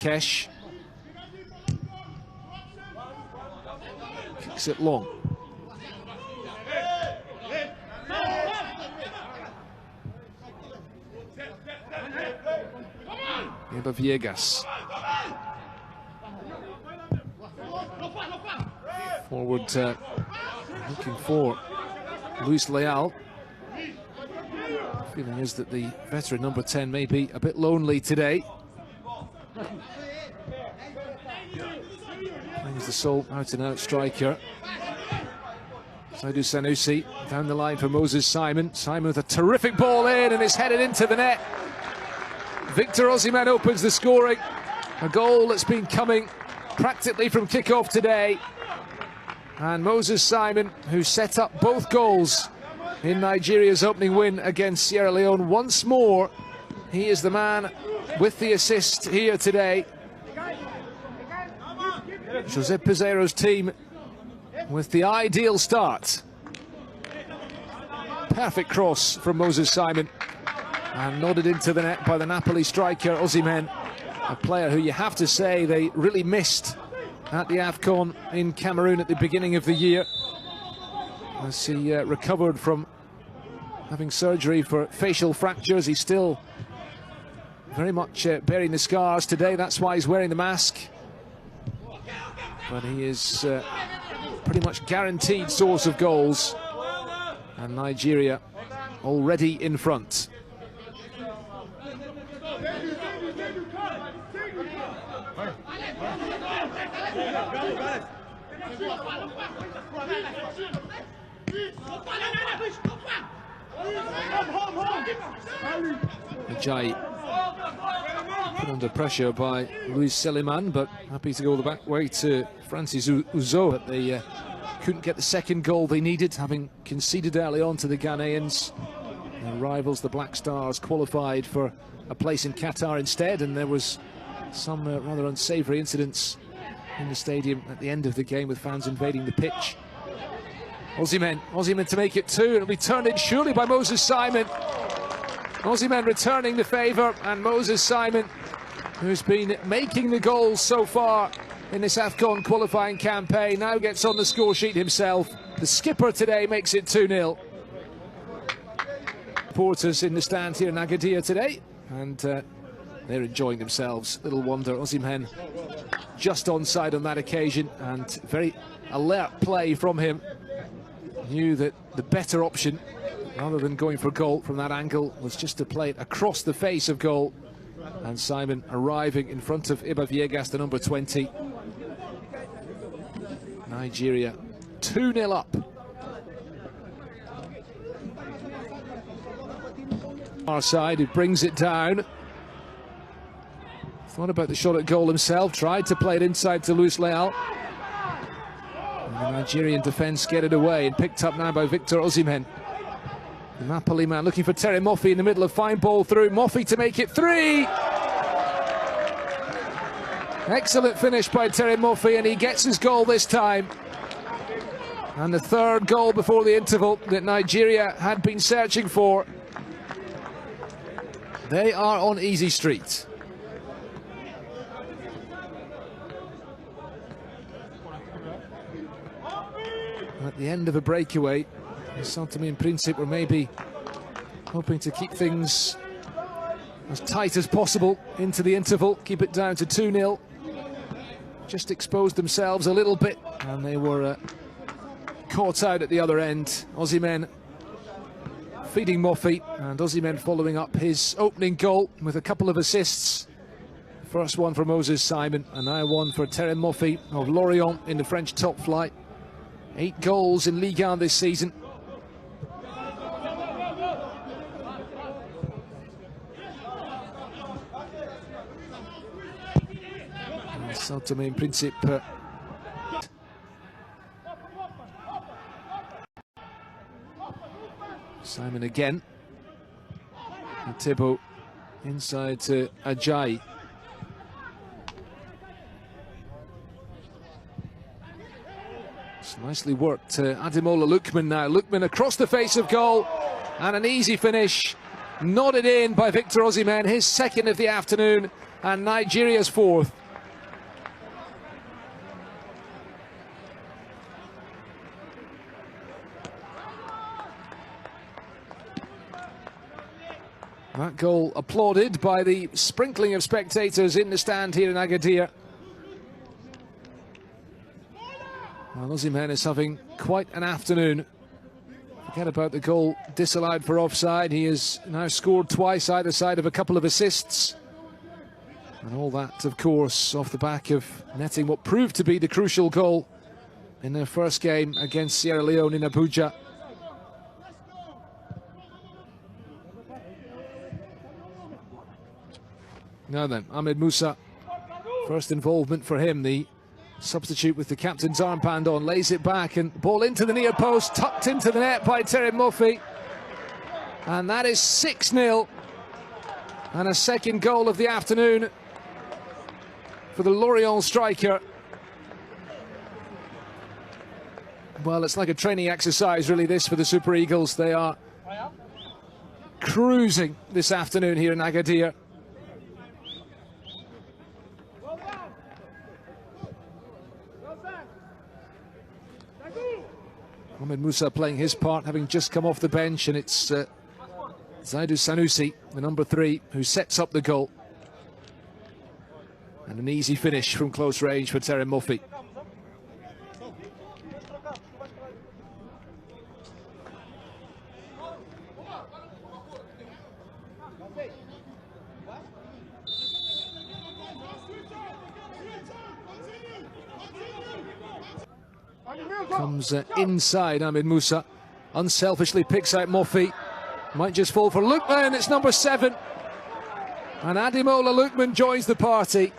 Kesh kicks it long. Viegas. Forward looking for Luis Leal. Feeling is that the veteran number 10 may be a bit lonely today. Brings the sole out and out striker. Saidou Sanusi down the line for Moses Simon. Simon with a terrific ball in, and it's headed into the net. Victor Osimhen opens the scoring. A goal that's been coming practically from kickoff today. And Moses Simon, who set up both goals in Nigeria's opening win against Sierra Leone, once more, he is the man with the assist here today. Jose Pizarro's team with the ideal start. Perfect cross from Moses Simon, and nodded into the net by the Napoli striker Osimhen, a player who you have to say they really missed at the AFCON in Cameroon at the beginning of the year, as he recovered from having surgery for facial fractures. He's still very much bearing the scars today. That's why he's wearing the mask, but he is pretty much guaranteed source of goals, and Nigeria already in front. Ajayi put under pressure by Luis Seliman, but happy to go the back way to Francis Uzo. But they couldn't get the second goal they needed, having conceded early on to the Ghanaians. Their rivals, the Black Stars, qualified for a place in Qatar instead, and there was some rather unsavoury incidents in the stadium at the end of the game with fans invading the pitch. Osimhen to make it two. It'll be turned in surely by Moses Simon. Osimhen returning the favour, and Moses Simon, who's been making the goals so far in this AFCON qualifying campaign, now gets on the score sheet himself. The skipper today makes it 2-0. Supporters in the stand here in Agadir today, and they're enjoying themselves. Little wonder Osimhen just onside on that occasion, and very alert play from him. Knew that the better option, rather than going for goal from that angle, was just to play it across the face of goal. And Simon arriving in front of Iba Viegas, the number 20. Nigeria 2-0 up. Our side, who brings it down. Thought about the shot at goal himself, tried to play it inside to Luis Leal. The Nigerian defence get it away, and picked up now by Victor Osimhen. The Napoli man looking for Terry Moffi in the middle, of fine ball through. Moffi to make it 3! Excellent finish by Terry Moffi, and he gets his goal this time. And the third goal before the interval that Nigeria had been searching for. They are on easy street. At the end of a breakaway, Saint-Germain in principle were maybe hoping to keep things as tight as possible into the interval, keep it down to 2-0. Just exposed themselves a little bit, and they were caught out at the other end. Osimhen feeding Moffi, and Osimhen following up his opening goal with a couple of assists. First one for Moses Simon, and now one for Terry Moffi of Lorient in the French top flight. 8 goals in Ligue 1 this season. Saint-Germain in principle. Simon again. And Thibaut inside to Ajayi. Nicely worked Ademola Lookman now. Lookman across the face of goal, and an easy finish. Nodded in by Victor Osimhen, his second of the afternoon. and Nigeria's fourth. That goal applauded by the sprinkling of spectators in the stand here in Agadir. Well, Osimhen is having quite an afternoon. Forget about the goal disallowed for offside. He has now scored twice, either side of a couple of assists. And all that, of course, off the back of netting what proved to be the crucial goal in their first game against Sierra Leone in Abuja. Now then, Ahmed Musa, first involvement for him, the substitute with the captain's armband on, lays it back and ball into the near post, tucked into the net by Terem Moffi. And that is 6-0. And a second goal of the afternoon for the Lorient striker. Well, it's like a training exercise, really, this for the Super Eagles. They are cruising this afternoon here in Agadir. Ahmed Musa playing his part, having just come off the bench, and it's Zaidu Sanusi, the number 3, who sets up the goal. And an easy finish from close range for Terem Moffi. Comes inside Ahmed Musa, unselfishly picks out Moffi, might just fall for Lookman, it's number 7. And Ademola Lookman joins the party.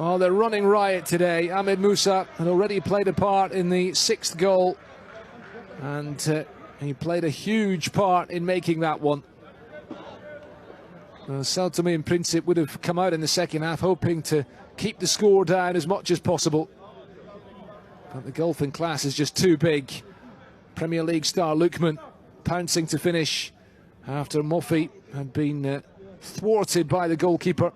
Oh, they're running riot today. Ahmed Musa had already played a part in the 6th goal, and he played a huge part in making that one. Saint-Germain in principle would have come out in the second half hoping to keep the score down as much as possible, but the gulf in class is just too big. Premier League star Lookman pouncing to finish after Moffi had been thwarted by the goalkeeper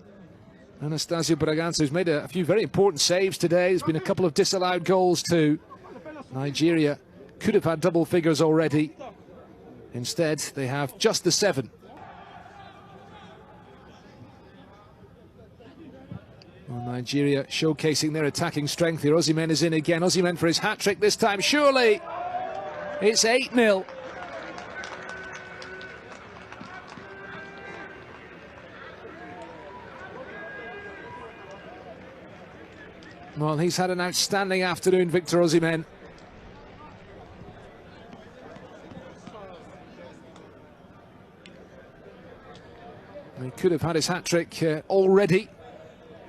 Anastasio Braganza, who's made a few very important saves today. There's been a couple of disallowed goals too. Nigeria could have had double figures already. Instead, they have just the 7. Well, Nigeria showcasing their attacking strength here. Osimhen is in again. Osimhen for his hat-trick this time. Surely it's 8-0. Well, he's had an outstanding afternoon, Victor Osimhen. He could have had his hat-trick already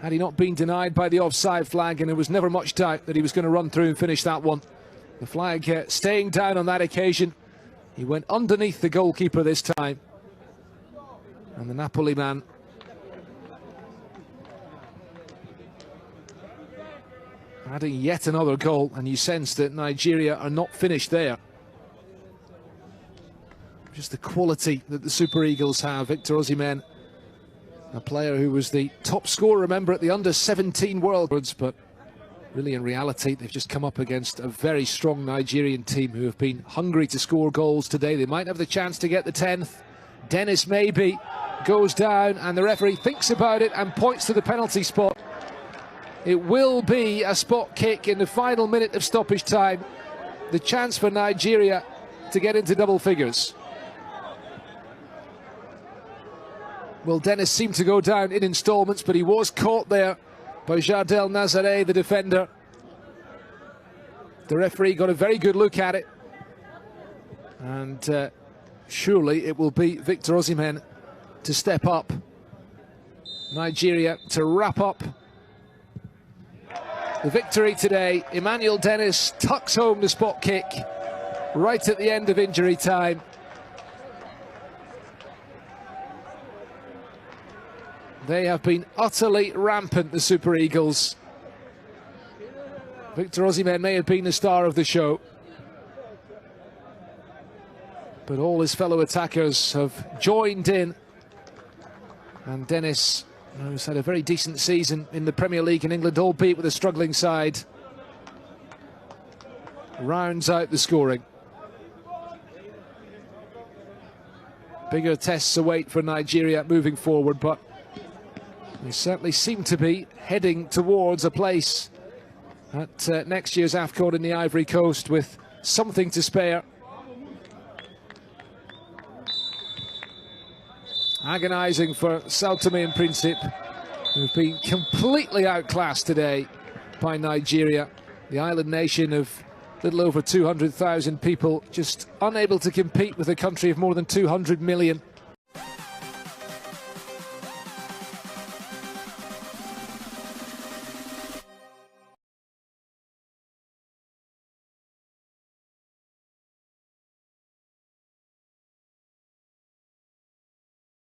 had he not been denied by the offside flag, and there was never much doubt that he was going to run through and finish that one. The flag staying down on that occasion. He went underneath the goalkeeper this time. And the Napoli man adding yet another goal, and you sense that Nigeria are not finished there. Just the quality that the Super Eagles have. Victor Osimhen, a player who was the top scorer, remember, at the under-17 Worlds, but really in reality they've just come up against a very strong Nigerian team who have been hungry to score goals today. They might have the chance to get the 10th. Dennis maybe goes down, and the referee thinks about it and points to the penalty spot. It will be a spot kick in the final minute of stoppage time. The chance for Nigeria to get into double figures. Well, Dennis seemed to go down in installments, but he was caught there by Jardel Nazare, the defender. The referee got a very good look at it. And surely it will be Victor Osimhen to step up. Nigeria to wrap up the victory today. Emmanuel Dennis tucks home the spot kick right at the end of injury time. They have been utterly rampant, the Super Eagles. Victor Osimhen may have been the star of the show. but all his fellow attackers have joined in. And Dennis, who's had a very decent season in the Premier League in England, albeit with a struggling side, rounds out the scoring. Bigger tests await for Nigeria moving forward, but they certainly seem to be heading towards a place at next year's AFCON in the Ivory Coast with something to spare. Agonising for Sao Tome and Principe, who've been completely outclassed today by Nigeria. The island nation of a little over 200,000 people, just unable to compete with a country of more than 200 million.